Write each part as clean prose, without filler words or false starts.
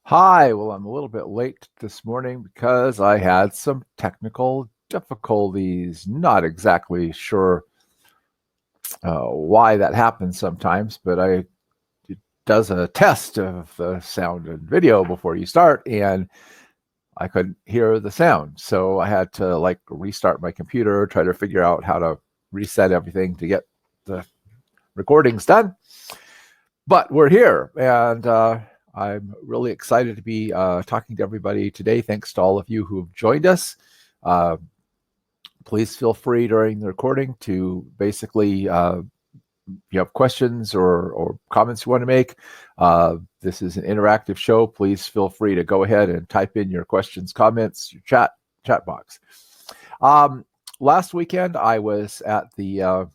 Hi, well, I'm a little bit late this morning because I had some technical difficulties. Not exactly sure why that happens sometimes, but it does a test of the sound and video before you start, and I couldn't hear the sound. So I had to restart my computer, try to figure out how to reset everything to get the recordings done. But we're here, and I'm really excited to be talking to everybody today. Thanks to all of you who have joined us. Uh, please feel free during the recording to basically, if you have questions or comments you want to make, this is an interactive show. Please feel free to go ahead and type in your questions, comments, your chat box. Last weekend, I was at the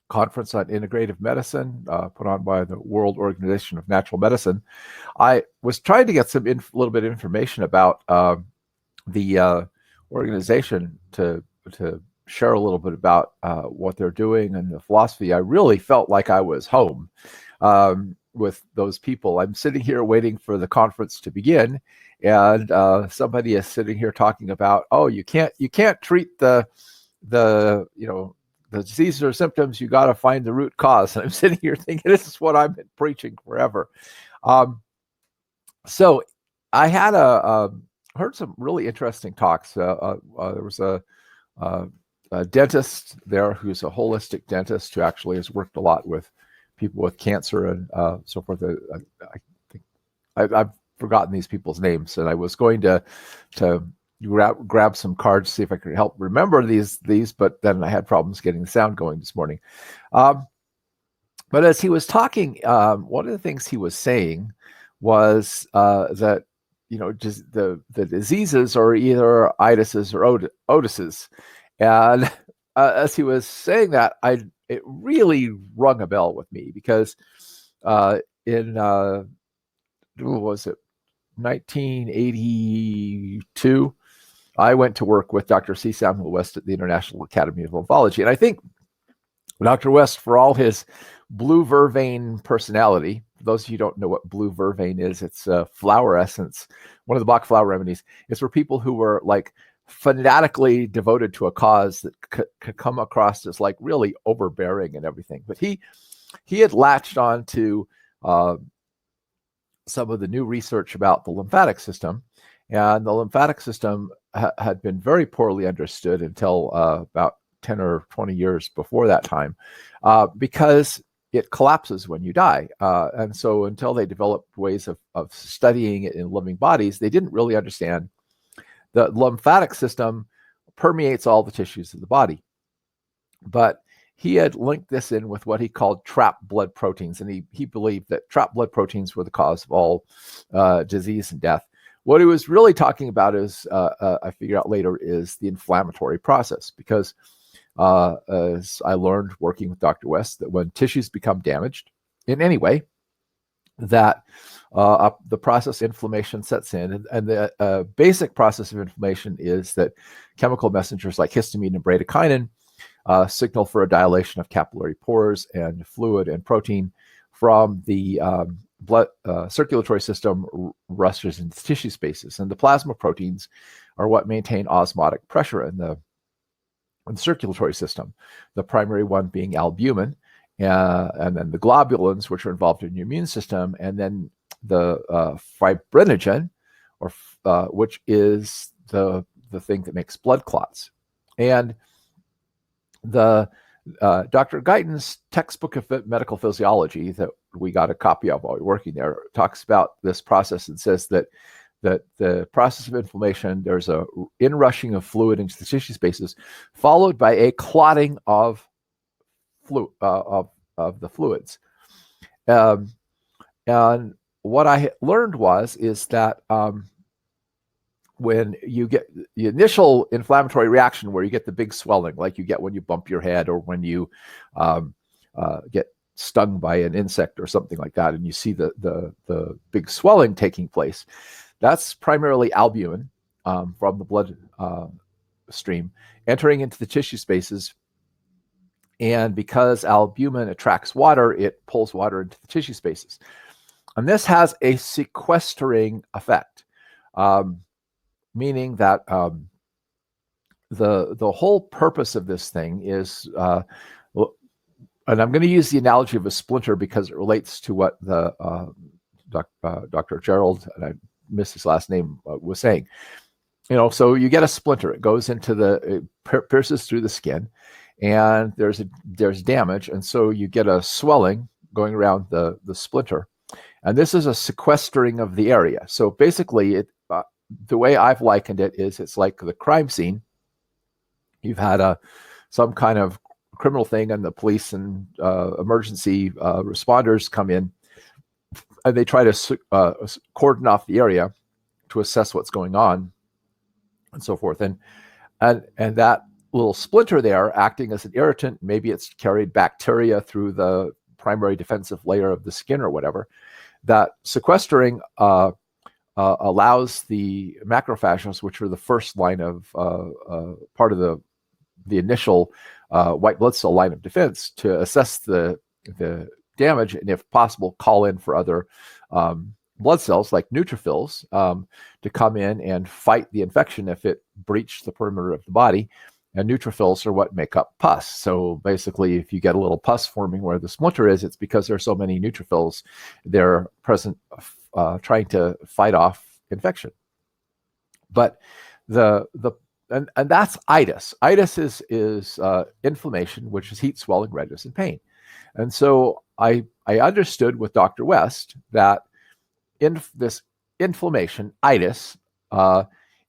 conference on integrative medicine put on by the World Organization of Natural Medicine. I was trying to get a little bit of information about the organization to share a little bit about what they're doing and the philosophy. I really felt like I was home with those people. I'm sitting here waiting for the conference to begin, and somebody is sitting here talking about, oh, you can't treat the diseases or symptoms. You got to find the root cause. And I'm sitting here thinking, this is what I've been preaching forever. So I had heard some really interesting talks. There was a dentist there who's a holistic dentist who actually has worked a lot with people with cancer and so forth. I think I've forgotten these people's names, and I was going to grab some cards, see if I could help remember these, but then I had problems getting the sound going this morning. But as he was talking, one of the things he was saying was that just the diseases are either itises or otises, and as he was saying that, it really rung a bell with me because in what was it, 1982. I went to work with Dr. C. Samuel West at the International Academy of Lymphology. And I think Dr. West, for all his blue vervain personality, for those of you who don't know what blue vervain is, it's a flower essence, one of the Bach flower remedies. It's for people who were like fanatically devoted to a cause that could come across as like really overbearing and everything. But he had latched on to some of the new research about the lymphatic system. And the lymphatic system had been very poorly understood until about 10 or 20 years before that time, because it collapses when you die. And so until they developed ways of studying it in living bodies, they didn't really understand the lymphatic system permeates all the tissues of the body. But he had linked this in with what he called trapped blood proteins, and he believed that trapped blood proteins were the cause of all disease and death. What he was really talking about is, I figured out later, is the inflammatory process. Because as I learned working with Dr. West, that when tissues become damaged in any way, that the process inflammation sets in. And the basic process of inflammation is that chemical messengers like histamine and bradykinin signal for a dilation of capillary pores and fluid and protein from the blood circulatory system rushes into tissue spaces, and the plasma proteins are what maintain osmotic pressure in the circulatory system. The primary one being albumin, and then the globulins, which are involved in your immune system, and then the fibrinogen, or which is the thing that makes blood clots. And the Dr. Guyton's textbook of medical physiology that we got a copy of while we were working there talks about this process and says that the process of inflammation, there's a inrushing of fluid into the tissue spaces, followed by a clotting of the fluids. And what I learned is that when you get the initial inflammatory reaction where you get the big swelling, like you get when you bump your head or when you get stung by an insect or something like that, and you see the big swelling taking place, that's primarily albumin from the blood stream entering into the tissue spaces. And because albumin attracts water, it pulls water into the tissue spaces. And this has a sequestering effect, meaning that the whole purpose of this thing is, and I'm going to use the analogy of a splinter because it relates to what the Dr. Gerald, and I missed his last name, was saying. So you get a splinter. It goes into it pierces through the skin, and there's damage, and so you get a swelling going around the splinter, and this is a sequestering of the area. So basically, the way I've likened it is it's like the crime scene. You've had some kind of criminal thing, and the police and emergency responders come in, and they try to cordon off the area to assess what's going on, and so forth. And that little splinter there, acting as an irritant, maybe it's carried bacteria through the primary defensive layer of the skin or whatever. That sequestering allows the macrophages, which are the first line of part of the initial white blood cell line of defense, to assess the damage, and if possible, call in for other blood cells like neutrophils to come in and fight the infection if it breached the perimeter of the body. And neutrophils are what make up pus. So basically, if you get a little pus forming where the splinter is, it's because there are so many neutrophils they're present trying to fight off infection. But and that's itis. Itis is inflammation, which is heat, swelling, redness, and pain. And so I understood with Dr. West that this inflammation, itis,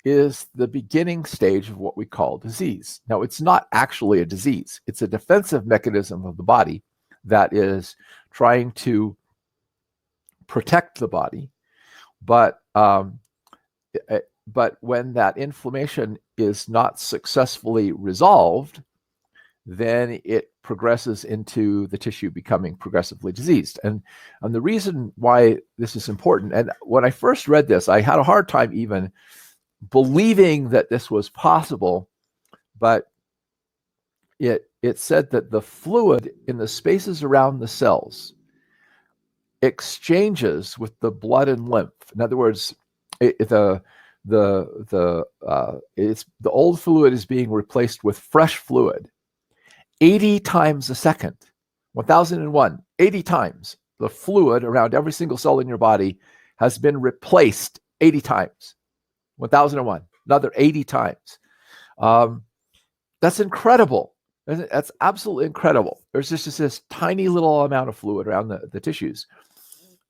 is the beginning stage of what we call disease. Now, it's not actually a disease. It's a defensive mechanism of the body that is trying to protect the body. But when that inflammation is not successfully resolved, then it progresses into the tissue becoming progressively diseased. And the reason why this is important, and when I first read this, I had a hard time even believing that this was possible, but it said that the fluid in the spaces around the cells exchanges with the blood and lymph. In other words, the old fluid is being replaced with fresh fluid 80 times a second. 1001, 80 times. The fluid around every single cell in your body has been replaced 80 times. 1001, another 80 times. That's incredible. That's absolutely incredible. There's just this tiny little amount of fluid around the tissues.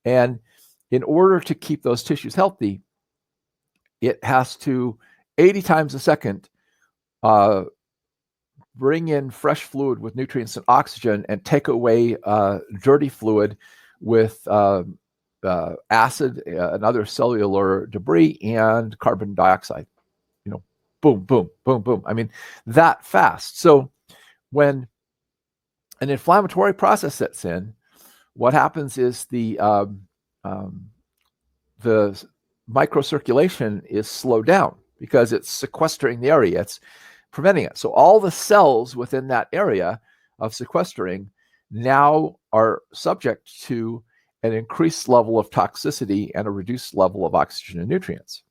And in order to keep those tissues healthy, it has to 80 times a second bring in fresh fluid with nutrients and oxygen and take away dirty fluid with acid and other cellular debris and carbon dioxide. Boom, boom, boom, boom. I mean, that fast. So when an inflammatory process sets in, what happens is the microcirculation is slowed down because it's sequestering the area. It's preventing it. So all the cells within that area of sequestering now are subject to an increased level of toxicity and a reduced level of oxygen and nutrients.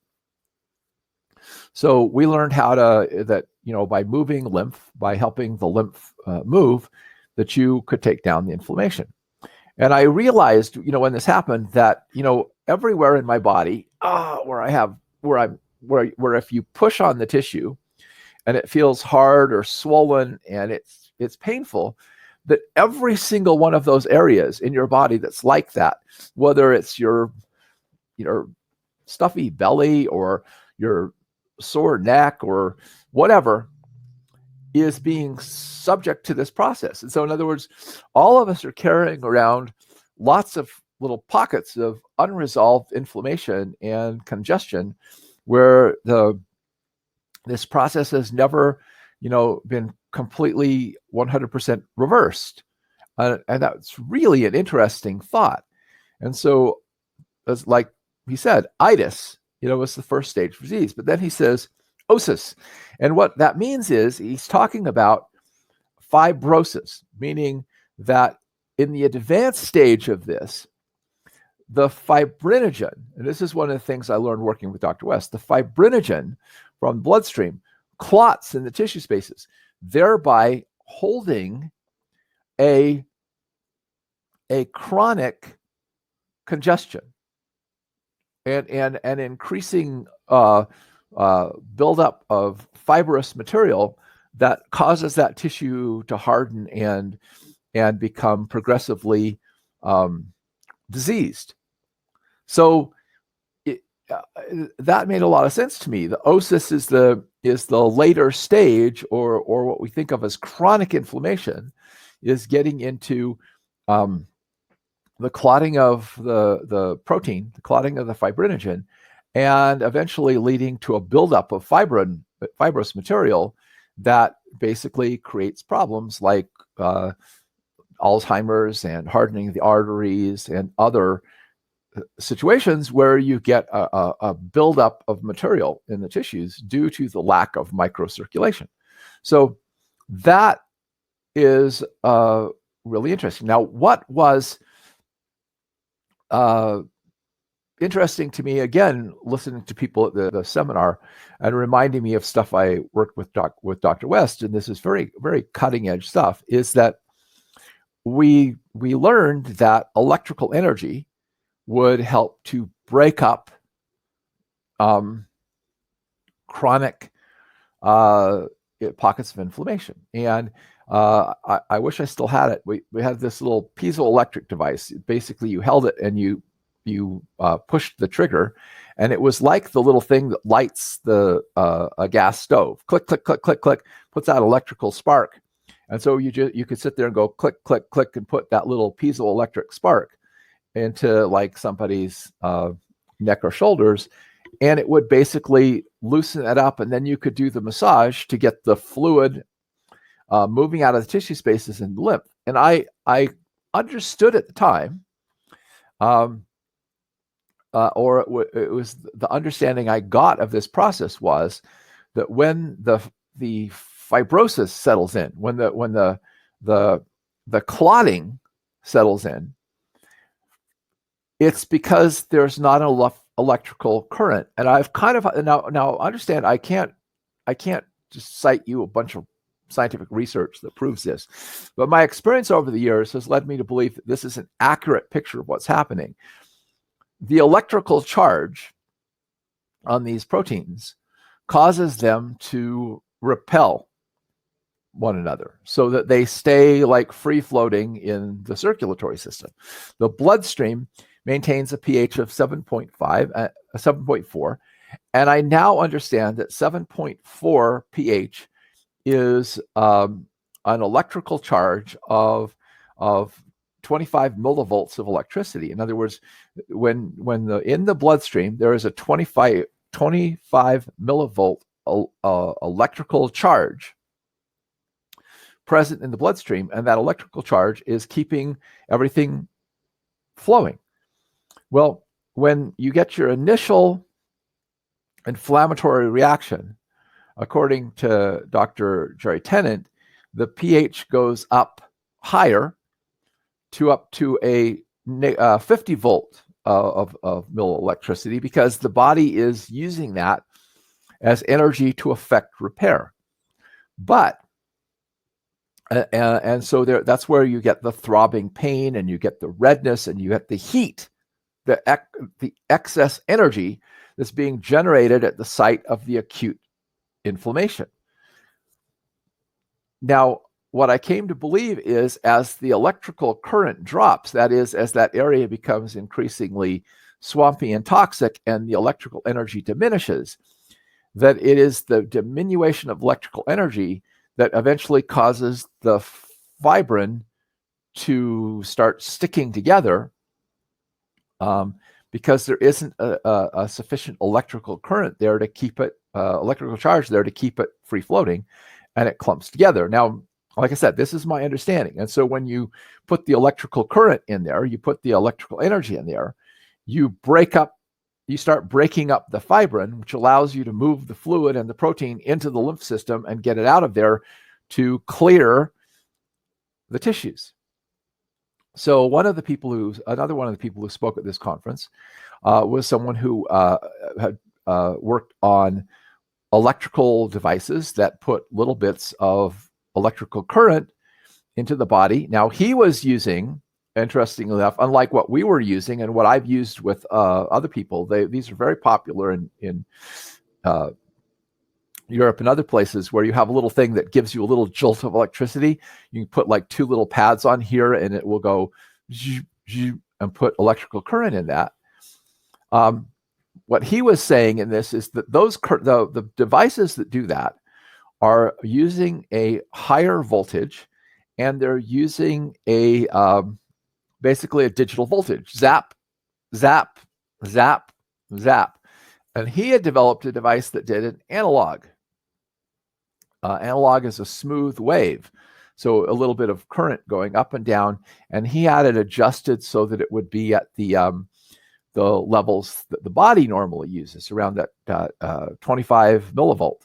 So we learned by moving lymph, by helping the lymph move, that you could take down the inflammation. And I realized, when this happened, that everywhere in my body, where if you push on the tissue and it feels hard or swollen and it's painful, that every single one of those areas in your body that's like that, whether it's your stuffy belly or your sore neck or whatever, is being subject to this process. And so, in other words, all of us are carrying around lots of little pockets of unresolved inflammation and congestion where this process has never, been completely 100% reversed. And that's really an interesting thought. And so, as like he said, itis, was the first stage of disease. But then he says otis. And what that means is he's talking about fibrosis, meaning that in the advanced stage of this, the fibrinogen, and this is one of the things I learned working with Dr. West, the fibrinogen from the bloodstream clots in the tissue spaces, thereby holding a chronic congestion and increasing buildup of fibrous material that causes that tissue to harden and become progressively diseased. So that made a lot of sense to me. The otis is the later stage, or what we think of as chronic inflammation, is getting into the clotting of the protein, the clotting of the fibrinogen, and eventually leading to a buildup of fibrous material that basically creates problems like Alzheimer's and hardening of the arteries and other situations where you get a buildup of material in the tissues due to the lack of microcirculation. So that is really interesting. Now, what was interesting to me, again, listening to people at the seminar and reminding me of stuff I worked with Dr. West, and this is very, very cutting edge stuff, is that we learned that electrical energy would help to break up chronic pockets of inflammation. And I wish I still had it. We had this little piezoelectric device. Basically, you held it and you pushed the trigger, and it was like the little thing that lights a gas stove. Click, click, click, click, click, puts out electrical spark. And so you could sit there and go click, click, click, and put that little piezoelectric spark into like somebody's neck or shoulders, and it would basically loosen it up, and then you could do the massage to get the fluid moving out of the tissue spaces and lymph. And I understood at the time, or it was the understanding I got of this process was that when the fibrosis settles in, when the clotting settles in, it's because there's not enough electrical current. And I've kind of now understand I can't just cite you a bunch of scientific research that proves this, but my experience over the years has led me to believe that this is an accurate picture of what's happening. The electrical charge on these proteins causes them to repel one another so that they stay like free floating in the circulatory system. The bloodstream maintains a pH of 7.4, and I now understand that 7.4 pH is an electrical charge of 25 millivolts of electricity. In other words, when in the bloodstream there is a 25 millivolt electrical charge present in the bloodstream, and that electrical charge is keeping everything flowing. Well, when you get your initial inflammatory reaction, according to Dr. Jerry Tennant, the pH goes up higher to up to a 50 volt of mill electricity, because the body is using that as energy to affect repair. But and so that's where you get the throbbing pain, and you get the redness, and you get the heat, the excess energy that's being generated at the site of the acute inflammation. Now, what I came to believe is, as the electrical current drops, that is, as that area becomes increasingly swampy and toxic and the electrical energy diminishes, that it is the diminution of electrical energy that eventually causes the fibrin to start sticking together, because there isn't a sufficient electrical current there to keep it, electrical charge there to keep it free floating, and it clumps together. Now, like I said, this is my understanding. And so when you put the electrical current in there, you put the electrical energy in there, you start breaking up the fibrin, which allows you to move the fluid and the protein into the lymph system and get it out of there to clear the tissues. So another one of the people who spoke at this conference was someone who had worked on electrical devices that put little bits of electrical current into the body. Now, he was using, interestingly enough, unlike what we were using and what I've used with other people, these are very popular in Europe and other places, where you have a little thing that gives you a little jolt of electricity. You can put like 2 little pads on here and it will go and put electrical current in that. What he was saying in this is that the devices that do that are using a higher voltage, and they're using basically a digital voltage, zap, zap, zap, zap. And he had developed a device that did an analog. Analog is a smooth wave, so a little bit of current going up and down, and he had it adjusted so that it would be at the levels that the body normally uses, around that 25 millivolt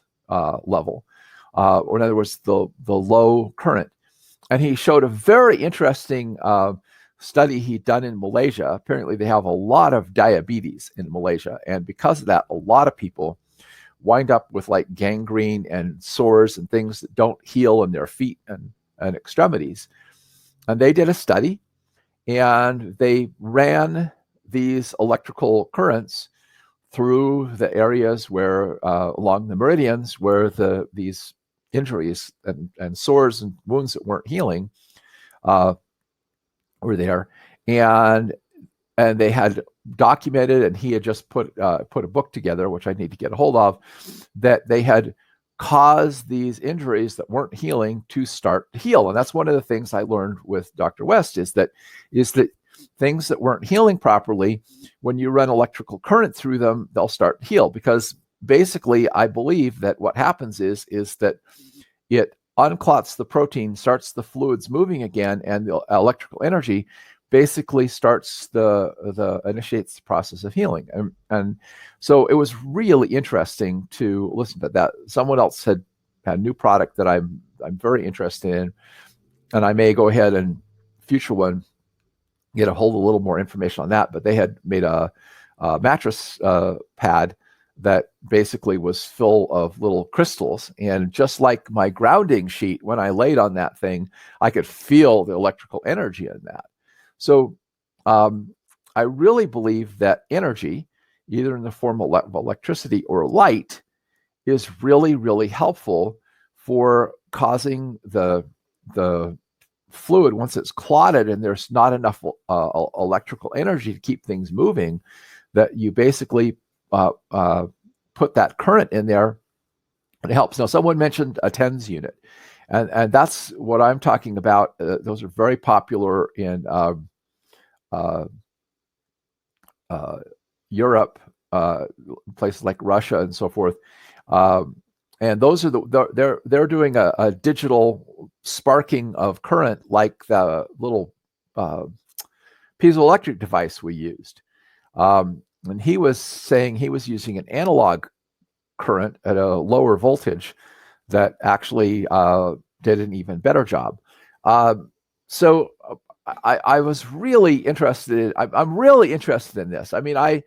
level, or in other words, the low current. And he showed a very interesting study he'd done in Malaysia. Apparently, they have a lot of diabetes in Malaysia, and because of that, a lot of people wind up with like gangrene and sores and things that don't heal in their feet and extremities. And they did a study, and they ran these electrical currents through the areas where along the meridians where these injuries and sores and wounds that weren't healing were there, and they had documented, and he had just put a book together, which I need to get a hold of, that they had caused these injuries that weren't healing to start to heal. And that's one of the things I learned with Dr. West is that things that weren't healing properly, when you run electrical current through them, they'll start to heal. Because basically, I believe that what happens is that it unclots the protein, starts the fluids moving again, and the electrical energy basically initiates the process of healing. And so it was really interesting to listen to that. Someone else had a new product that I'm very interested in, and I may go ahead and future one get a hold of a little more information on that. But they had made a mattress pad that basically was full of little crystals, and just like my grounding sheet, when I laid on that thing, I could feel the electrical energy in that. So I really believe that energy, either in the form of electricity or light, is really, really helpful for causing the fluid, once it's clotted and there's not enough electrical energy to keep things moving, that you basically put that current in there, and it helps. Now, someone mentioned a TENS unit, and that's what I'm talking about. Those are very popular in Europe, places like Russia and so forth. And those are they're doing a digital sparking of current, like the little piezoelectric device we used. And he was saying he was using an analog current at a lower voltage that actually did an even better job. So I was really interested. I'm really interested in this. I mean, I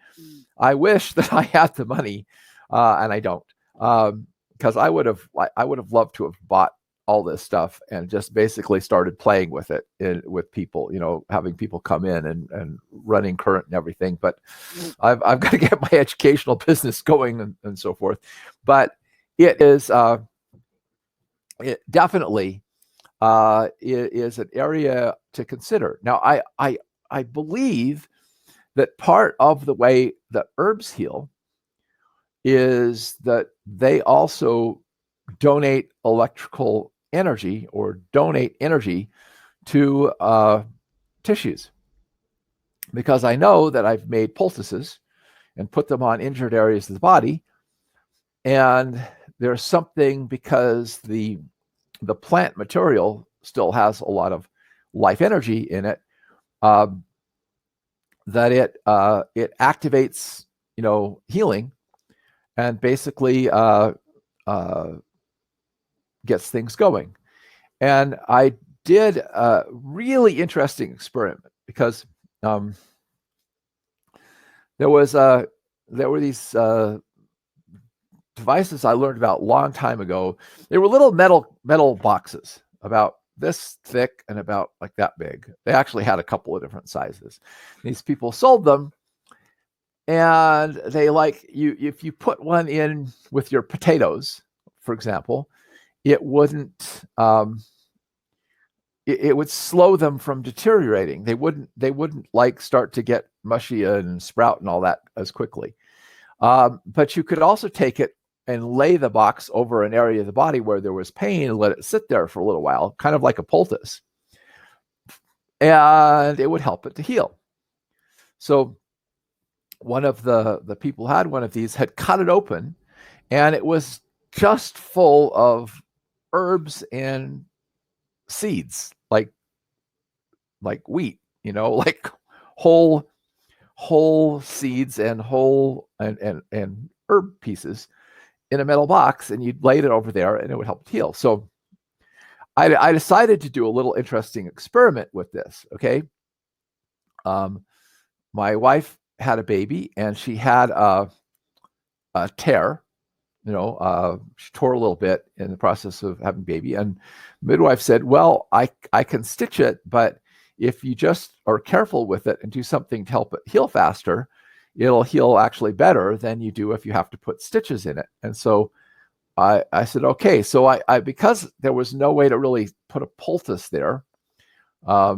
wish that I had the money, and I don't, because I would have loved to have bought all this stuff and just basically started playing with it with people, having people come in and running current and everything. But I've got to get my educational business going and so forth. But it is it definitely is an area to consider. Now, I believe that part of the way that herbs heal is that they also donate electrical energy or donate energy to tissues. Because I know that I've made poultices and put them on injured areas of the body, and there's something, because the plant material still has a lot of life energy in it, that it activates healing, and basically gets things going. And I did a really interesting experiment because there were these devices I learned about a long time ago. They were little metal boxes about this thick and about like that big. They actually had a couple of different sizes. These people sold them, and they like you. If you put one in with your potatoes, for example, it wouldn't. It would slow them from deteriorating. They wouldn't like start to get mushy and sprout and all that as quickly. But you could also take it and lay the box over an area of the body where there was pain and let it sit there for a little while, kind of like a poultice. And it would help it to heal. So one of the people who had one of these had cut it open, and it was just full of herbs and seeds, like wheat, like whole seeds and whole and herb pieces in a metal box, and you'd lay it over there and it would help it heal. So I decided to do a little interesting experiment with this. Okay. My wife had a baby, and she had a tear, she tore a little bit in the process of having a baby. And midwife said, well, I can stitch it, but if you just are careful with it and do something to help it heal faster, it'll heal actually better than you do if you have to put stitches in it. And so I said, okay. So I because there was no way to really put a poultice there, I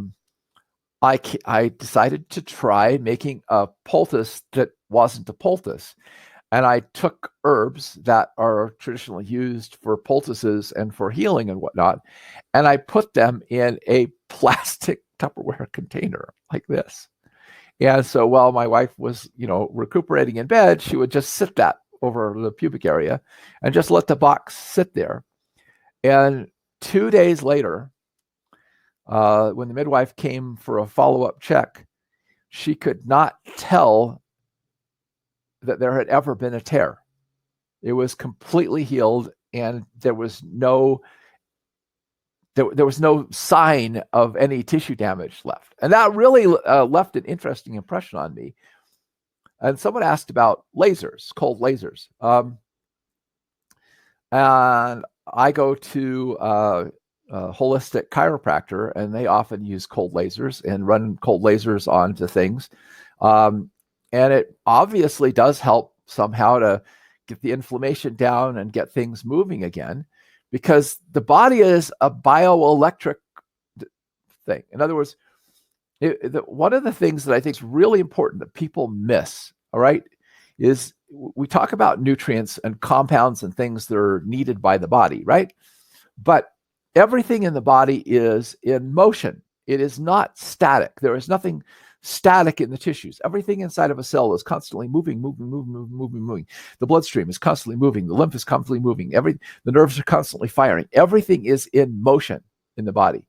decided to try making a poultice that wasn't a poultice. And I took herbs that are traditionally used for poultices and for healing and whatnot, and I put them in a plastic Tupperware container like this. And so while my wife was, recuperating in bed, she would just sit that over the pubic area and just let the box sit there. And 2 days later, when the midwife came for a follow-up check, she could not tell that there had ever been a tear. It was completely healed, and there was no sign of any tissue damage left. And that really left an interesting impression on me. And someone asked about lasers, cold lasers. And I go to a holistic chiropractor, and they often use cold lasers and run cold lasers onto things. And it obviously does help somehow to get the inflammation down and get things moving again, because the body is a bioelectric thing. In other words, one of the things that I think is really important that people miss, all right, is we talk about nutrients and compounds and things that are needed by the body, right? But everything in the body is in motion. It is not static. There is nothing static in the tissues. Everything inside of a cell is constantly moving. The bloodstream is constantly moving. The lymph is constantly moving. The nerves are constantly firing. Everything is in motion in the body.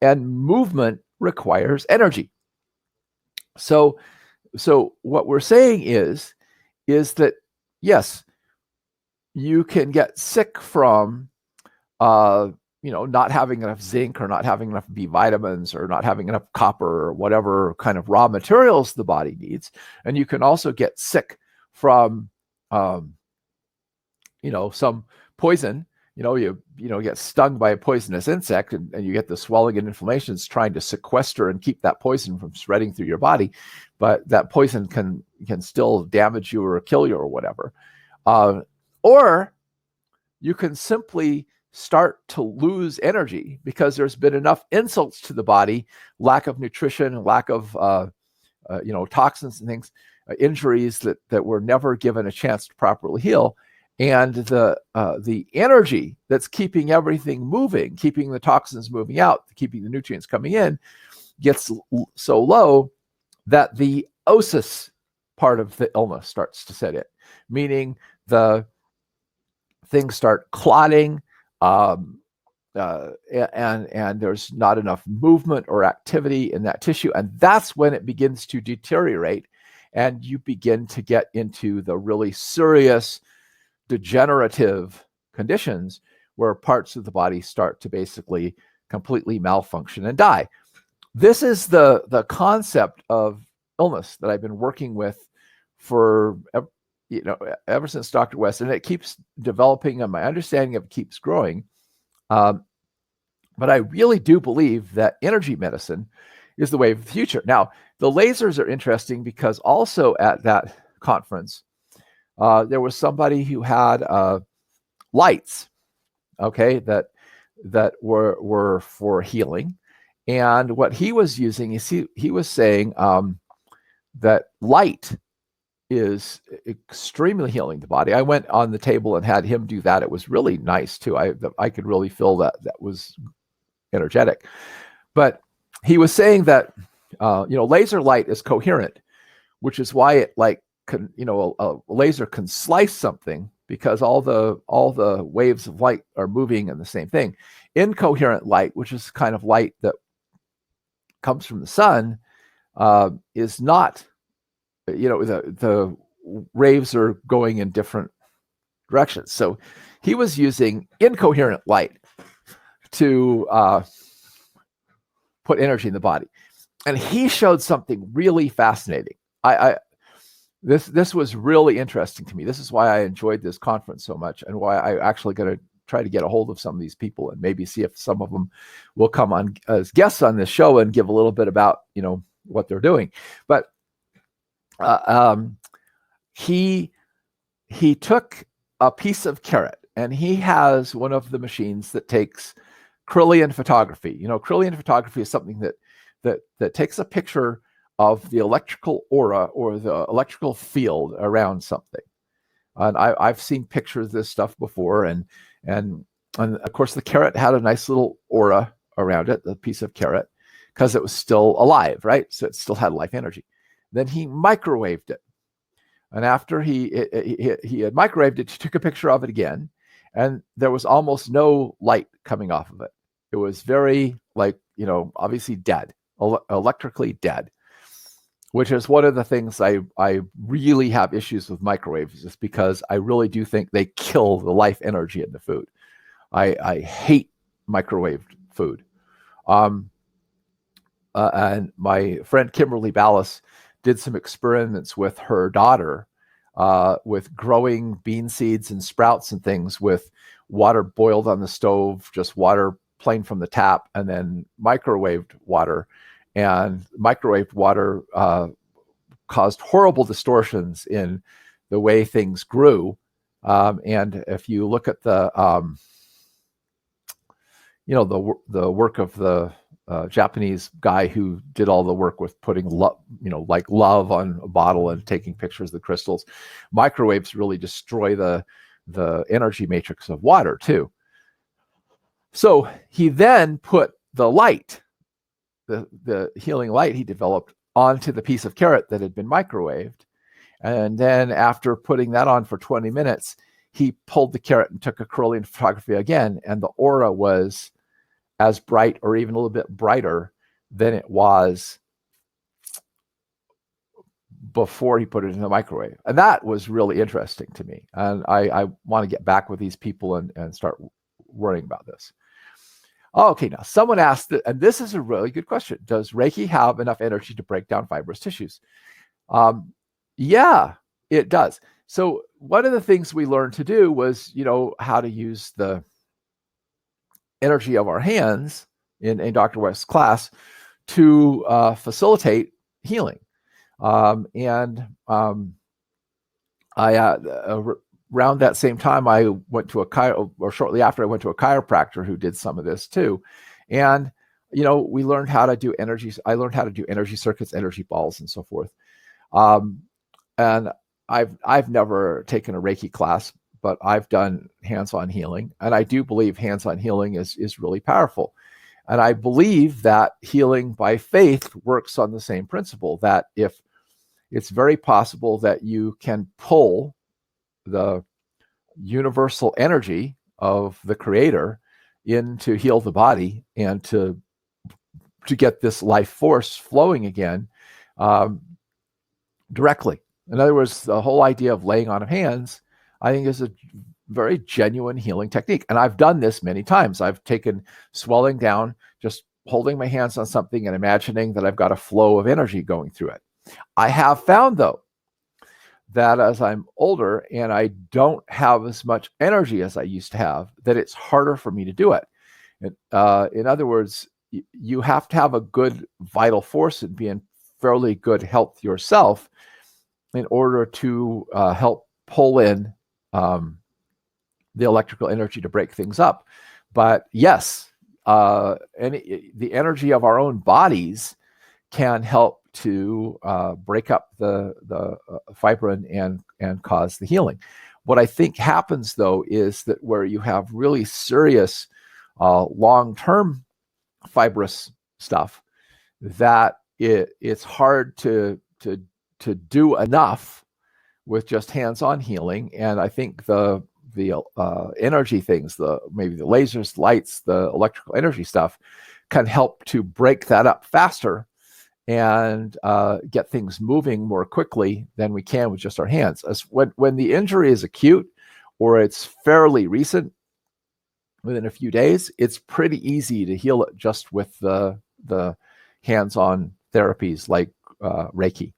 And movement requires energy. So what we're saying is that, yes, you can get sick from not having enough zinc, or not having enough B vitamins, or not having enough copper, or whatever kind of raw materials the body needs. And you can also get sick from, some poison. You get stung by a poisonous insect, and you get the swelling and inflammation. It's trying to sequester and keep that poison from spreading through your body. But that poison can still damage you or kill you or whatever. Or you can simply start to lose energy because there's been enough insults to the body, lack of nutrition, lack of toxins and things, injuries that were never given a chance to properly heal. And the energy that's keeping everything moving, keeping the toxins moving out, keeping the nutrients coming in, gets so low that the otis part of the illness starts to set in, meaning the things start clotting, and there's not enough movement or activity in that tissue. And that's when it begins to deteriorate, and you begin to get into the really serious degenerative conditions where parts of the body start to basically completely malfunction and die. This is the concept of illness that I've been working with for ever since Dr. West, and it keeps developing, and my understanding of it keeps growing. But I really do believe that energy medicine is the way of the future. Now, the lasers are interesting because also at that conference, there was somebody who had lights, okay, that were for healing. And what he was using is he was saying that light is extremely healing the body. I went on the table and had him do that. It was really nice too. I could really feel that was energetic. But he was saying that laser light is coherent, which is why it a laser can slice something, because all the waves of light are moving in the same thing. Incoherent light, which is kind of light that comes from the sun, is not, the waves are going in different directions. So he was using incoherent light to put energy in the body, and he showed something really fascinating. This was really interesting to me. This is why I enjoyed this conference so much, and why I actually going to try to get a hold of some of these people and maybe see if some of them will come on as guests on this show and give a little bit about what they're doing. But he took a piece of carrot, and he has one of the machines that takes Kirlian photography. Kirlian photography is something that takes a picture of the electrical aura or the electrical field around something. And I've seen pictures of this stuff before, and of course the carrot had a nice little aura around it, the piece of carrot, because it was still alive, right? So it still had life energy. Then he microwaved it, and after he had microwaved it, he took a picture of it again, and there was almost no light coming off of it. It was very obviously dead, electrically dead, which is one of the things I really have issues with microwaves, just because I really do think they kill the life energy in the food. I hate microwaved food. And my friend Kimberly Ballas did some experiments with her daughter with growing bean seeds and sprouts and things with water boiled on the stove, just water plain from the tap, and then microwaved water. And microwaved water caused horrible distortions in the way things grew. And if you look at the work of the Japanese guy who did all the work with putting love on a bottle and taking pictures of the crystals, microwaves really destroy the energy matrix of water too. So he then put the light, the healing light he developed, onto the piece of carrot that had been microwaved. And then after putting that on for 20 minutes, he pulled the carrot and took a Kirlian photography again, and the aura was as bright or even a little bit brighter than it was before he put it in the microwave. And that was really interesting to me. And I want to get back with these people and start worrying about this. Okay, now someone asked, and this is a really good question: does Reiki have enough energy to break down fibrous tissues? Yeah, it does. So one of the things we learned to do was, how to use the energy of our hands in Dr. West's class to facilitate healing. Around that same time, I went to shortly after, I went to a chiropractor who did some of this too. And, we learned how to do energies. I learned how to do energy circuits, energy balls, and so forth. And I've never taken a Reiki class, but I've done hands-on healing. And I do believe hands-on healing is really powerful. And I believe that healing by faith works on the same principle, that if it's very possible that you can pull the universal energy of the creator in to heal the body and to get this life force flowing again directly. In other words, the whole idea of laying on of hands, I think, is a very genuine healing technique. And I've done this many times. I've taken swelling down, just holding my hands on something and imagining that I've got a flow of energy going through it. I have found, though, that as I'm older and I don't have as much energy as I used to have, that it's harder for me to do it. And, in other words, you have to have a good vital force and be in fairly good health yourself in order to help pull in the electrical energy to break things up. But yes, the energy of our own bodies can help to break up the fibrin and cause the healing. What I think happens, though, is that where you have really serious long-term fibrous stuff, that it's hard to do enough with just hands-on healing. And I think the energy things, maybe the lasers, lights, the electrical energy stuff, can help to break that up faster and get things moving more quickly than we can with just our hands. As when the injury is acute or it's fairly recent, within a few days, it's pretty easy to heal it just with the hands-on therapies like Reiki.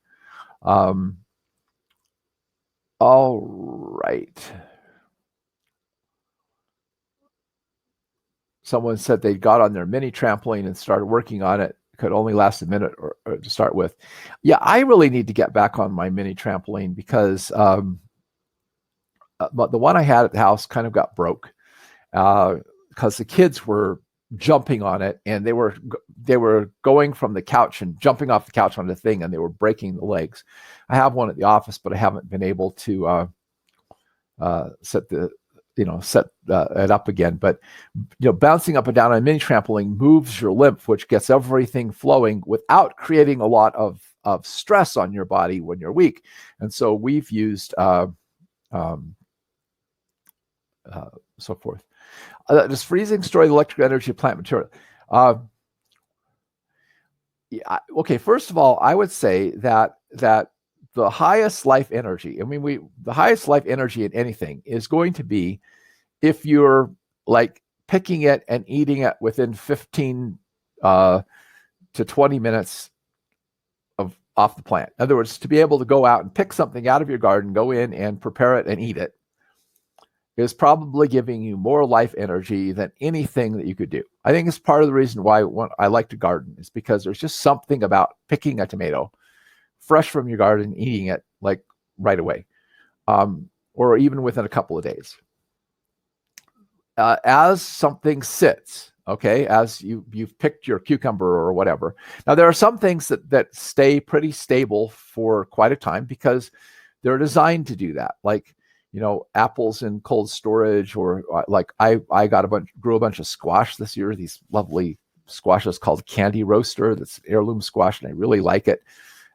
All right. Someone said they got on their mini trampoline and started working on it. It could only last a minute or to start with. Yeah, I really need to get back on my mini trampoline because but the one I had at the house kind of got broke because the kids were jumping on it and they were going from the couch and jumping off the couch on the thing, and they were breaking the legs. I have one at the office, but I haven't been able to set it up again. But bouncing up and down on a mini trampoline moves your lymph, which gets everything flowing without creating a lot of stress on your body when you're weak. And so we've used so forth. Does freezing store the electrical energy of plant material? Okay, first of all, I would say that the highest life energy, the highest life energy in anything is going to be if you're like picking it and eating it within 15 to 20 minutes off the plant. In other words, to be able to go out and pick something out of your garden, go in and prepare it and eat it, is probably giving you more life energy than anything that you could do. I think it's part of the reason why I like to garden, is because there's just something about picking a tomato fresh from your garden, eating it like right away, or even within a couple of days. As something sits, okay, as you've picked your cucumber or whatever. Now, there are some things that stay pretty stable for quite a time because they're designed to do that. Like, apples in cold storage, or like I grew a bunch of squash this year, these lovely squashes called Candy Roaster. That's heirloom squash, and I really like it.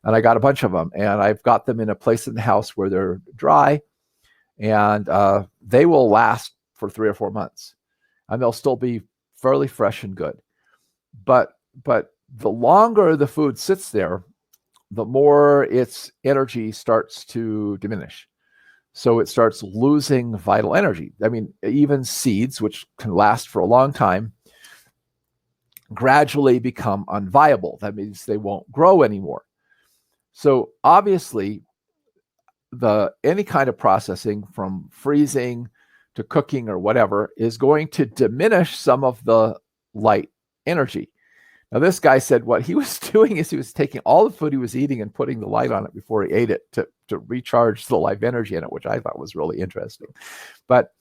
And I got a bunch of them, and I've got them in a place in the house where they're dry, and they will last for 3 or 4 months, and they'll still be fairly fresh and good. But the longer the food sits there, the more its energy starts to diminish. So it starts losing vital energy. I mean, even seeds, which can last for a long time, gradually become unviable. That means they won't grow anymore. So obviously, any kind of processing, from freezing to cooking or whatever, is going to diminish some of the light energy. Now, this guy said what he was doing is he was taking all the food he was eating and putting the light on it before he ate it to recharge the life energy in it, which I thought was really interesting. But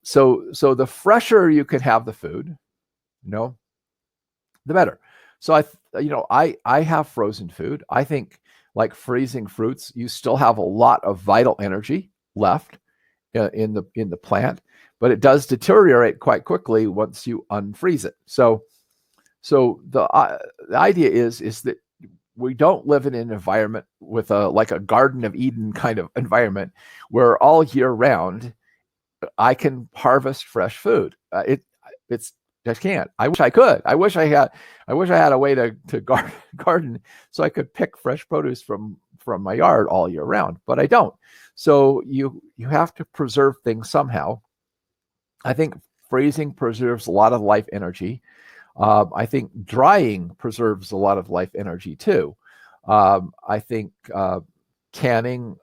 so the fresher you can have the food, the better. So I have frozen food. I think, like freezing fruits, you still have a lot of vital energy left in the plant, but it does deteriorate quite quickly once you unfreeze it. So the idea is that we don't live in an environment with like a Garden of Eden kind of environment where all year round I can harvest fresh food. It's Just can't. I wish I could. I wish I had a way to garden so I could pick fresh produce from my yard all year round, but I don't. So you have to preserve things somehow. I think freezing preserves a lot of life energy. I think drying preserves a lot of life energy too. I think canning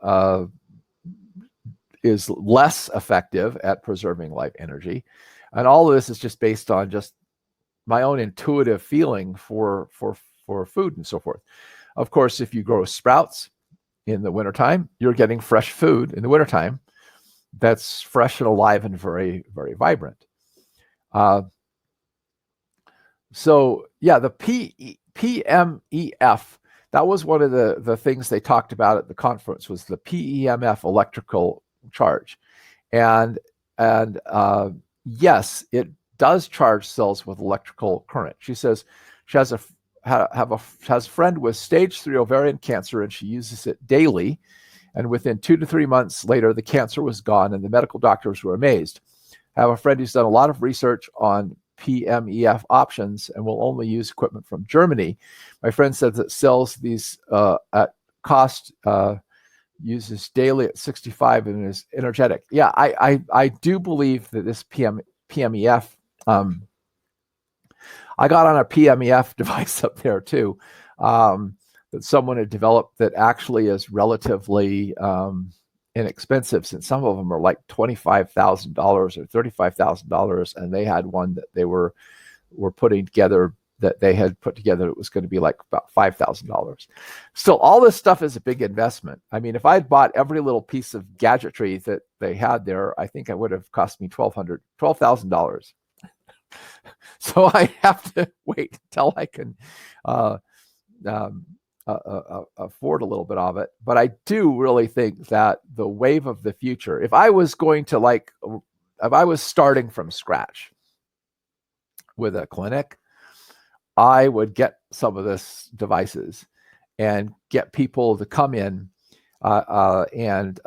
is less effective at preserving life energy. And all of this is just based on just my own intuitive feeling for food and so forth. Of course, if you grow sprouts in the wintertime, you're getting fresh food in the wintertime that's fresh and alive and very, very vibrant. So yeah, the PMEF, that was one of the things they talked about at the conference, was the PEMF electrical charge. And yes, it does charge cells with electrical current. She says she has a friend with stage 3 ovarian cancer, and she uses it daily. And within 2 to 3 months later, the cancer was gone, and the medical doctors were amazed. I have a friend who's done a lot of research on PMEF options and will only use equipment from Germany. My friend says that sells these at cost, uses daily at 65 and is energetic. Yeah, I do believe that this PMEF, I got on a PMEF device up there too, that someone had developed that actually is relatively inexpensive, since some of them are like $25,000 or $35,000, and they had one that they were putting together, that they had put together, it was going to be like about $5,000. Still, all this stuff is a big investment. I mean, if I'd bought every little piece of gadgetry that they had there, I think it would have cost me $12,000. So I have to wait until I can afford a little bit of it. But I do really think that the wave of the future, if I was starting from scratch with a clinic, I would get some of this devices and get people to come in and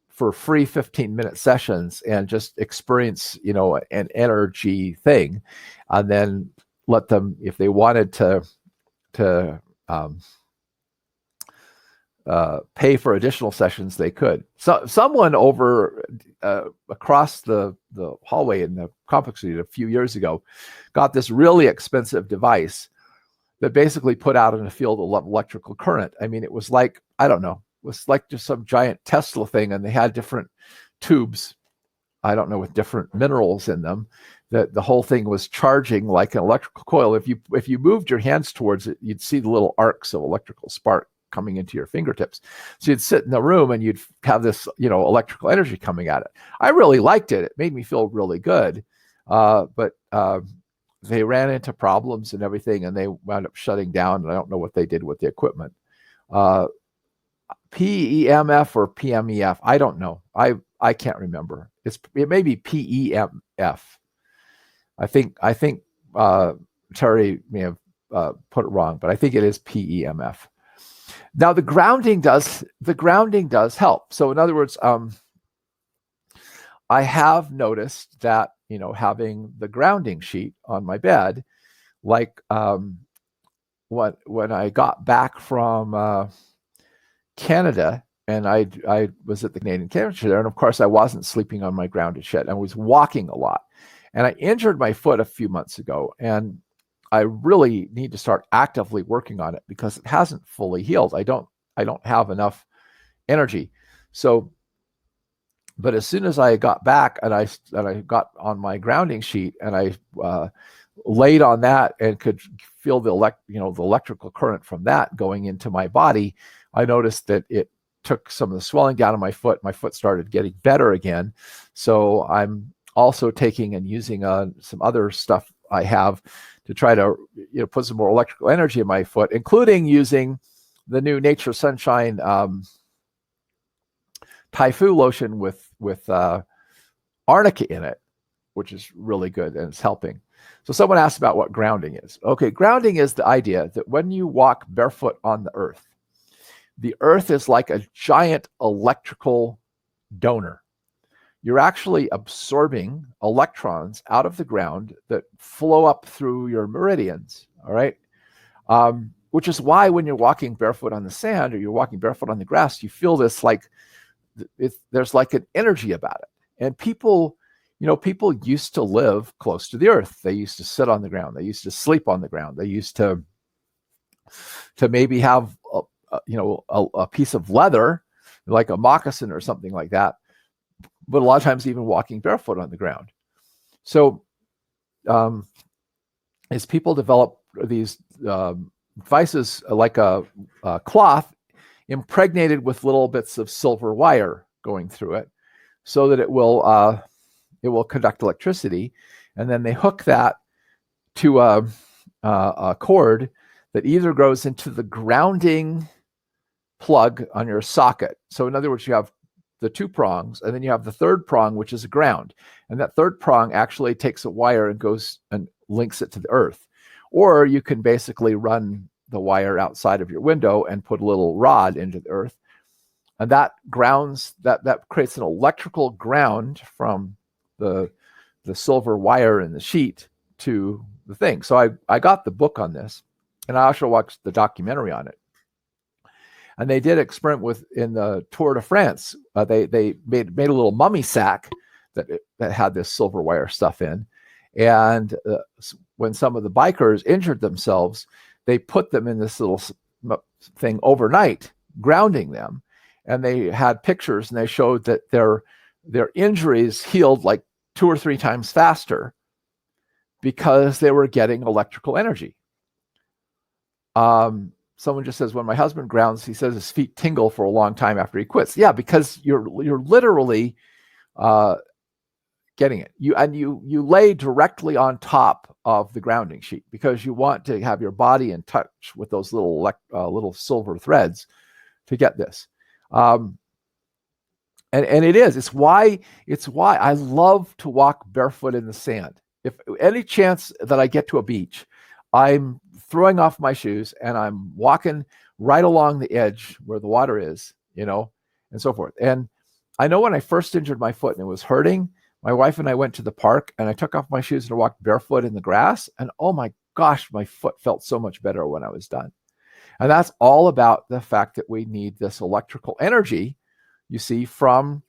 for free 15-minute sessions and just experience, an energy thing, and then let them, if they wanted to pay for additional sessions, they could. So someone over across the hallway in the complex suite a few years ago got this really expensive device that basically put out in a field of electrical current. I mean, it was like, I don't know, it was like just some giant Tesla thing, and they had different tubes, I don't know, with different minerals in them, that the whole thing was charging like an electrical coil. If you moved your hands towards it, you'd see the little arcs of electrical spark coming into your fingertips. So you'd sit in the room and you'd have this, electrical energy coming at it. I really liked it. It made me feel really good. But they ran into problems and everything, and they wound up shutting down. And I don't know what they did with the equipment. PEMF or PMEF, I don't know. I can't remember. It may be PEMF. I think Terry may have put it wrong, but I think it is PEMF. Now the grounding does help. So in other words, I have noticed that, having the grounding sheet on my bed, like when I got back from Canada, and I was at the Canadian Cancer there, and of course I wasn't sleeping on my grounded shed. I was walking a lot, and I injured my foot a few months ago, and I really need to start actively working on it because it hasn't fully healed. I don't have enough energy. So, but as soon as I got back and I got on my grounding sheet and I laid on that and could feel the electrical current from that going into my body, I noticed that it took some of the swelling down on my foot. My foot started getting better again. So I'm also taking and using some other stuff I have to try to put some more electrical energy in my foot, including using the new Nature Sunshine Taifu lotion with arnica in it, which is really good and it's helping. So someone asked about what grounding is. Okay, grounding is the idea that when you walk barefoot on the earth is like a giant electrical donor. you're actually absorbing electrons out of the ground that flow up through your meridians, all right? Which is why when you're walking barefoot on the sand or you're walking barefoot on the grass, you feel this like, there's like an energy about it. And people used to live close to the earth. They used to sit on the ground. They used to sleep on the ground. They used to maybe have a piece of leather, like a moccasin or something like that, but a lot of times even walking barefoot on the ground. So as people develop these devices like a cloth impregnated with little bits of silver wire going through it so that it will conduct electricity, and then they hook that to a cord that either goes into the grounding plug on your socket. So in other words, you have the two prongs, and then you have the third prong, which is a ground. And that third prong actually takes a wire and goes and links it to the earth. Or you can basically run the wire outside of your window and put a little rod into the earth. And that grounds, that creates an electrical ground from the silver wire in the sheet to the thing. So I got the book on this, and I also watched the documentary on it. And they did experiment in the Tour de France. They made a little mummy sack that had this silver wire stuff in. And when some of the bikers injured themselves, they put them in this little thing overnight, grounding them. And they had pictures, and they showed that their injuries healed like 2 or 3 times faster because they were getting electrical energy. Someone just says, when my husband grounds, he says his feet tingle for a long time after he quits. Yeah, because you're literally getting it. You lay directly on top of the grounding sheet because you want to have your body in touch with those little silver threads to get this. And it is. It's why I love to walk barefoot in the sand. If any chance that I get to a beach, I'm throwing off my shoes and I'm walking right along the edge where the water is, and so forth. And I know when I first injured my foot and it was hurting, my wife and I went to the park and I took off my shoes and walked barefoot in the grass. And oh my gosh, my foot felt so much better when I was done. And that's all about the fact that we need this electrical energy, you see, from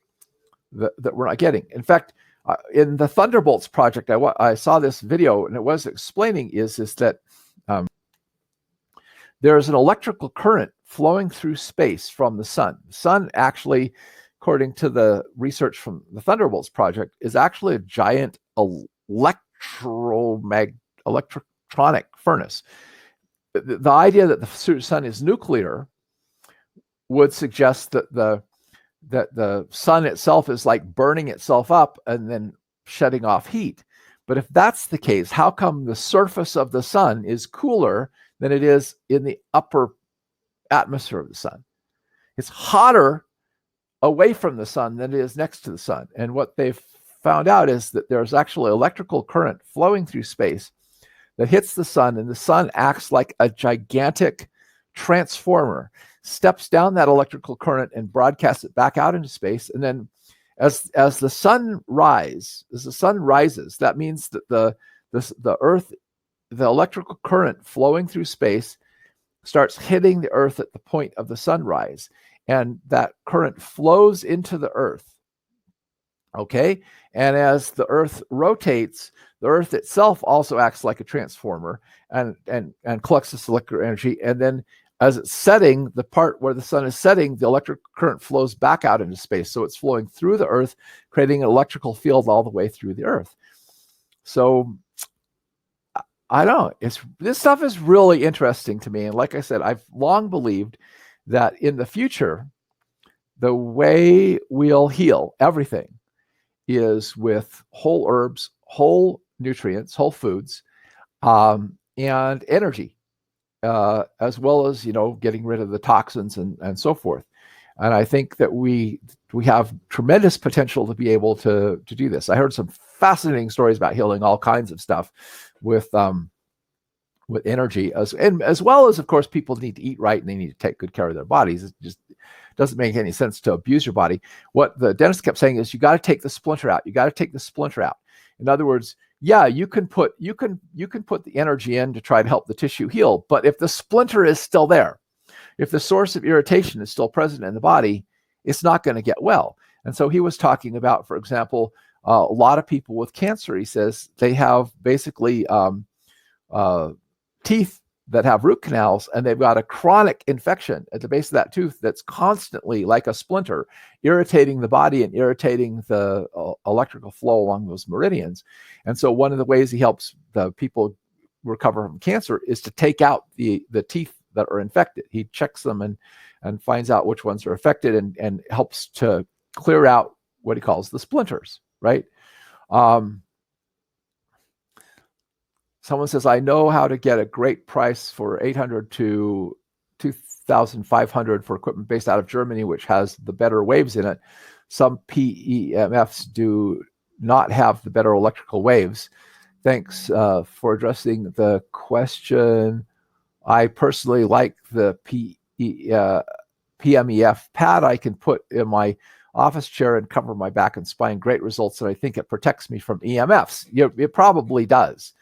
that we're not getting. In fact, in the Thunderbolts project, I saw this video, and it was explaining is that there's an electrical current flowing through space from the sun. The sun actually, according to the research from the Thunderbolts project, is actually a giant electronic furnace. The idea that the sun is nuclear would suggest that the sun itself is like burning itself up and then shedding off heat. But if that's the case, how come the surface of the sun is cooler than it is in the upper atmosphere of the sun? It's hotter away from the sun than it is next to the sun. And what they've found out is that there's actually electrical current flowing through space that hits the sun, and the sun acts like a gigantic transformer, steps down that electrical current and broadcasts it back out into space. And then as the sun rises, that means that the earth, the electrical current flowing through space starts hitting the earth at the point of the sunrise, and that current flows into the earth. Okay, and as the earth rotates, the earth itself also acts like a transformer and collects this electrical energy. And then as it's setting, the part where the sun is setting, the electric current flows back out into space. So it's flowing through the earth, creating an electrical field all the way through the earth. So I don't know. This stuff is really interesting to me. And like I said, I've long believed that in the future, the way we'll heal everything is with whole herbs, whole nutrients, whole foods, and energy, as well as, getting rid of the toxins and so forth. And I think that we have tremendous potential to be able to do this. I heard some fascinating stories about healing all kinds of stuff with energy, as well as, of course, people need to eat right and they need to take good care of their bodies. It's just doesn't make any sense to abuse your body. What the dentist kept saying is, you got to take the splinter out. You got to take the splinter out. In other words, yeah, you can put the energy in to try to help the tissue heal, but if the splinter is still there, if the source of irritation is still present in the body, it's not going to get well. And so he was talking about, for example, a lot of people with cancer, he says, they have basically teeth that have root canals, and they've got a chronic infection at the base of that tooth that's constantly, like a splinter, irritating the body and irritating the electrical flow along those meridians. And so one of the ways he helps the people recover from cancer is to take out the teeth that are infected. He checks them and finds out which ones are affected, and helps to clear out what he calls the splinters, right? Someone says, I know how to get a great price for $800 to $2,500 for equipment based out of Germany, which has the better waves in it. Some PEMFs do not have the better electrical waves. Thanks for addressing the question. I personally like the PMEF pad I can put in my office chair and cover my back and spine. Great results, and I think it protects me from EMFs. It probably does.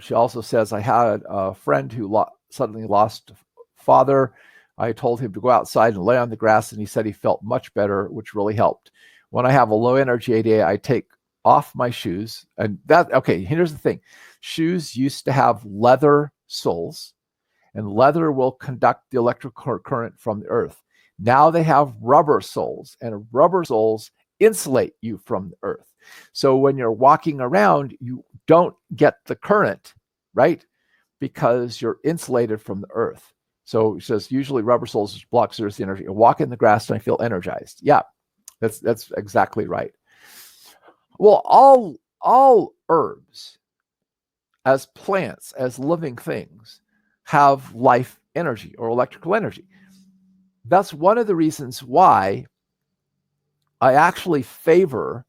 She also says, I had a friend who suddenly lost father. I told him to go outside and lay on the grass, and he said he felt much better, which really helped. When I have a low energy day, I take off my shoes. And here's the thing. Shoes used to have leather soles, and leather will conduct the electrical current from the earth. Now they have rubber soles, and rubber soles insulate you from the earth. So when you're walking around, you don't get the current, right? Because you're insulated from the earth. So it says usually rubber soles blocks earth's energy. I walk in the grass and I feel energized. Yeah, that's exactly right. Well, all herbs, as plants, as living things, have life energy or electrical energy. That's one of the reasons why I actually favor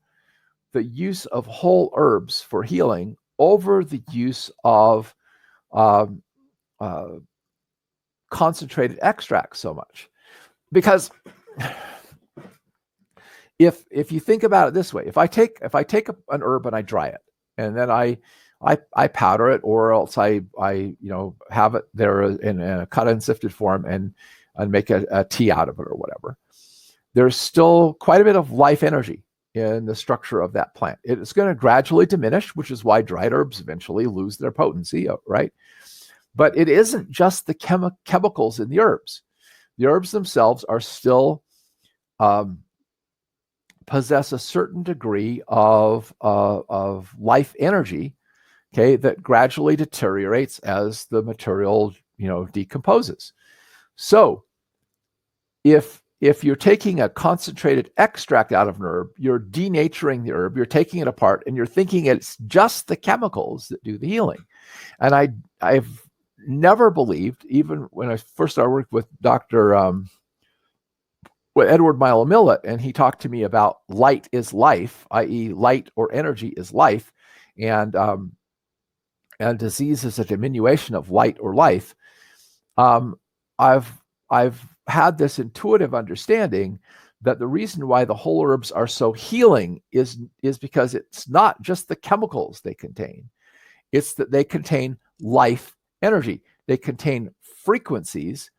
the use of whole herbs for healing over the use of concentrated extracts so much. Because if you think about it this way, if I take an herb and I dry it, and then I powder it, or else I have it there in a cut and sifted form and make a tea out of it or whatever, there's still quite a bit of life energy in the structure of that plant. It's going to gradually diminish, which is why dried herbs eventually lose their potency, right? But it isn't just the chemicals in the herbs. The herbs themselves are still possess a certain degree of life energy, okay, that gradually deteriorates as the material decomposes. So if you're taking a concentrated extract out of an herb, you're denaturing the herb, you're taking it apart, and you're thinking it's just the chemicals that do the healing. And I've never believed, even when I first started working with Dr. Edward Milo Millett, and he talked to me about light is life, i.e. light or energy is life, and disease is a diminution of light or life. I've had this intuitive understanding that the reason why the whole herbs are so healing is because it's not just the chemicals they contain. It's that they contain life energy. They contain frequencies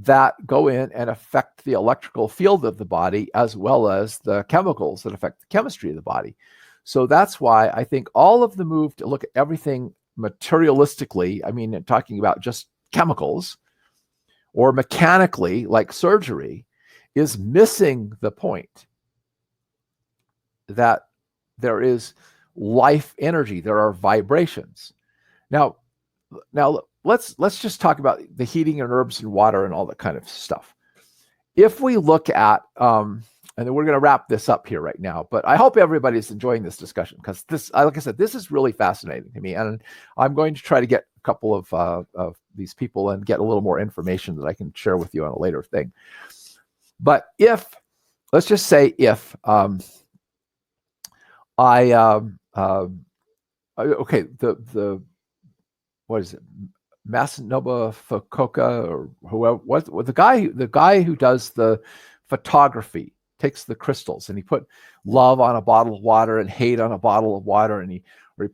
that go in and affect the electrical field of the body, as well as the chemicals that affect the chemistry of the body. So that's why I think all of the move to look at everything materialistically, I mean, talking about just chemicals, or mechanically, like surgery, is missing the point that there is life energy. There are vibrations. Now let's just talk about the heating and herbs and water and all that kind of stuff. If we look at, and then we're going to wrap this up here right now, but I hope everybody's enjoying this discussion, because this, like I said, this is really fascinating to me, and I'm going to try to get a couple of these people and get a little more information that I can share with you on a later thing. But let's just say what is it? Masanobu Fukuoka or whoever, what the guy who does the photography, takes the crystals and he put love on a bottle of water and hate on a bottle of water, and he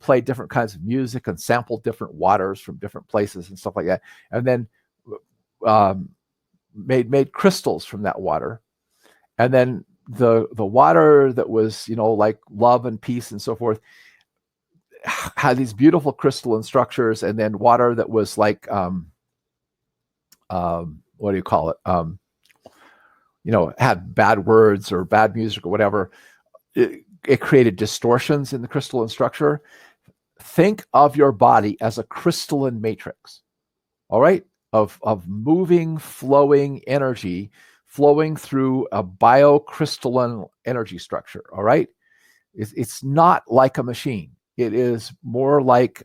played different kinds of music and sampled different waters from different places and stuff like that, and then made crystals from that water, and then the water that was, you know, like love and peace and so forth, had these beautiful crystalline structures, and then water that was like what do you call it, you know, had bad words or bad music or whatever. It created distortions in the crystalline structure. Think of your body as a crystalline matrix, all right, of moving, flowing energy flowing through a biocrystalline energy structure, all right? It's not like a machine. It is more like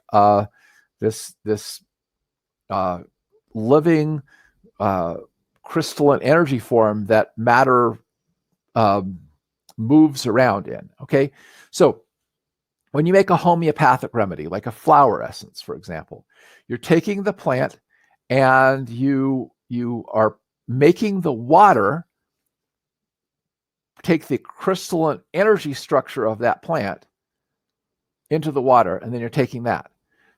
this living crystalline energy form that matter moves around in, okay? So when you make a homeopathic remedy, like a flower essence, for example, you're taking the plant and you are making the water take the crystalline energy structure of that plant into the water, and then you're taking that.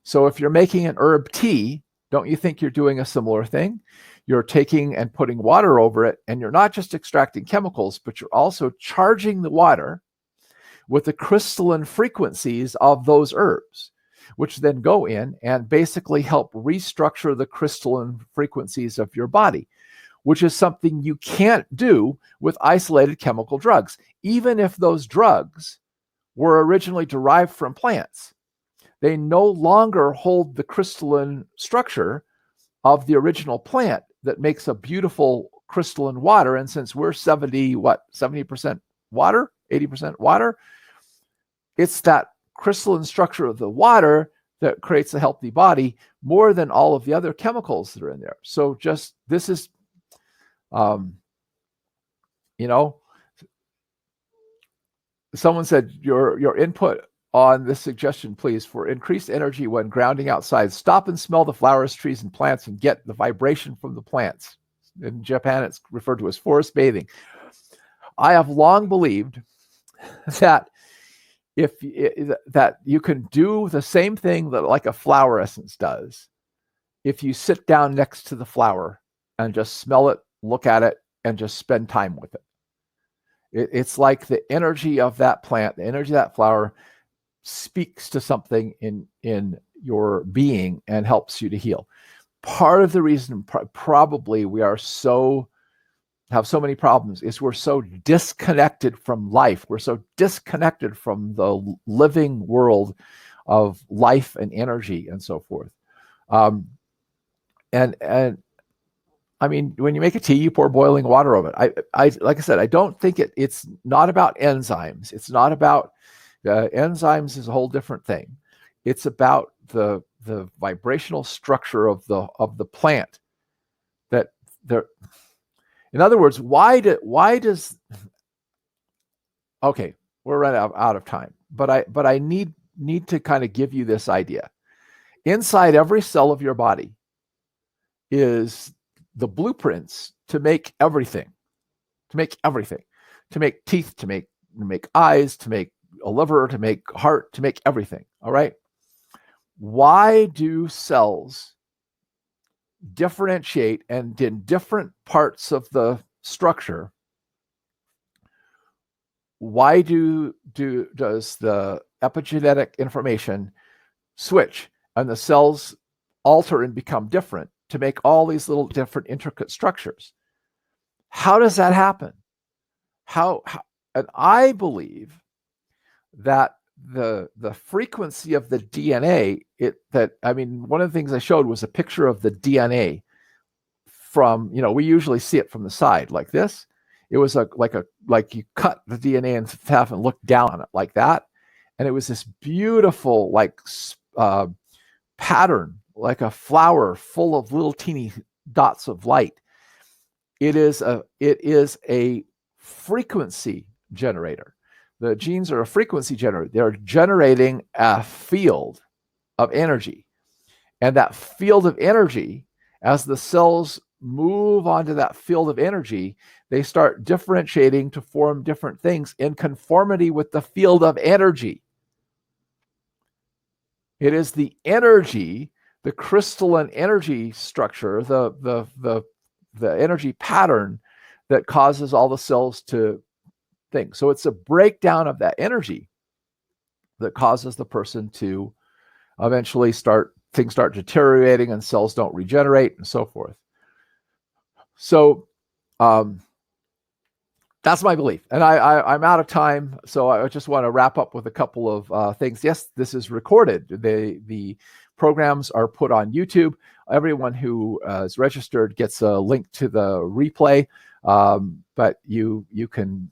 So if you're making an herb tea, don't you think you're doing a similar thing? You're taking and putting water over it, and you're not just extracting chemicals, but you're also charging the water with the crystalline frequencies of those herbs, which then go in and basically help restructure the crystalline frequencies of your body, which is something you can't do with isolated chemical drugs. Even if those drugs were originally derived from plants, they no longer hold the crystalline structure of the original plant that makes a beautiful crystalline water. And since we're 70% water, 80% water, it's that crystalline structure of the water that creates a healthy body more than all of the other chemicals that are in there. So just, this is, you know, someone said your input on this suggestion, please, for increased energy when grounding outside. Stop and smell the flowers, trees, and plants and get the vibration from the plants. In Japan, it's referred to as forest bathing. I have long believed that that you can do the same thing that like a flower essence does if you sit down next to the flower and just smell it, look at it, and just spend time with it. It's like the energy of that plant, the energy of that flower speaks to something in your being and helps you to heal. Part of the reason probably we are have so many problems is we're so disconnected from life. We're so disconnected from the living world of life and energy and so forth. And I mean, when you make a tea, you pour boiling water over it. I like I said, I don't think it's not about enzymes. It's not about enzymes is a whole different thing. It's about the vibrational structure of the plant. That there, in other words, why does? Okay, we're running out of time, but I need to kind of give you this idea. Inside every cell of your body is the blueprints to make everything, to make teeth, to make eyes, to make a liver, to make heart, to make everything. All right. Why do cells differentiate and in different parts of the structure? Why does the epigenetic information switch and the cells alter and become different to make all these little different intricate structures? How does that happen? How and I believe that the frequency of the DNA, one of the things I showed was a picture of the DNA from, we usually see it from the side like this. It was like you cut the DNA in half and look down on it like that. And it was this beautiful pattern, like a flower full of little teeny dots of light. It is a frequency generator. The genes are a frequency generator. They're generating a field of energy. And that field of energy, as the cells move onto that field of energy, they start differentiating to form different things in conformity with the field of energy. It is the energy, the crystalline energy structure, the energy pattern that causes all the cells to think. So it's a breakdown of that energy that causes the person to eventually things start deteriorating and cells don't regenerate and so forth. So that's my belief. And I'm out of time, so I just want to wrap up with a couple of things. Yes, this is recorded. The programs are put on YouTube. Everyone who is registered gets a link to the replay, but you can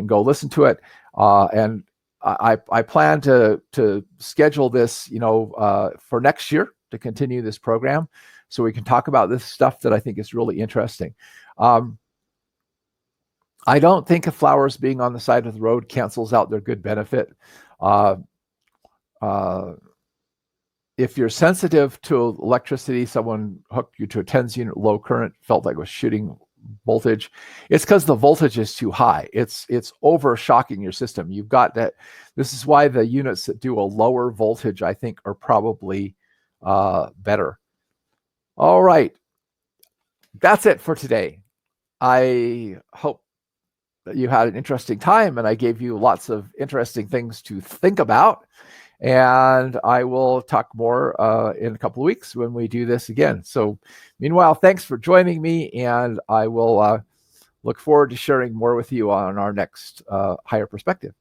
go listen to it. And I plan to schedule this, for next year to continue this program, so we can talk about this stuff that I think is really interesting. I don't think of flowers being on the side of the road cancels out their good benefit. If you're sensitive to electricity, someone hooked you to a 10s unit low current, felt like it was shooting voltage. It's because the voltage is too high. It's over shocking your system. You've got that. This is why the units that do a lower voltage, I think, are probably better. All right. That's it for today. I hope that you had an interesting time, and I gave you lots of interesting things to think about. And I will talk more in a couple of weeks when we do this again. So meanwhile, thanks for joining me, and I will look forward to sharing more with you on our next Higher Perspective.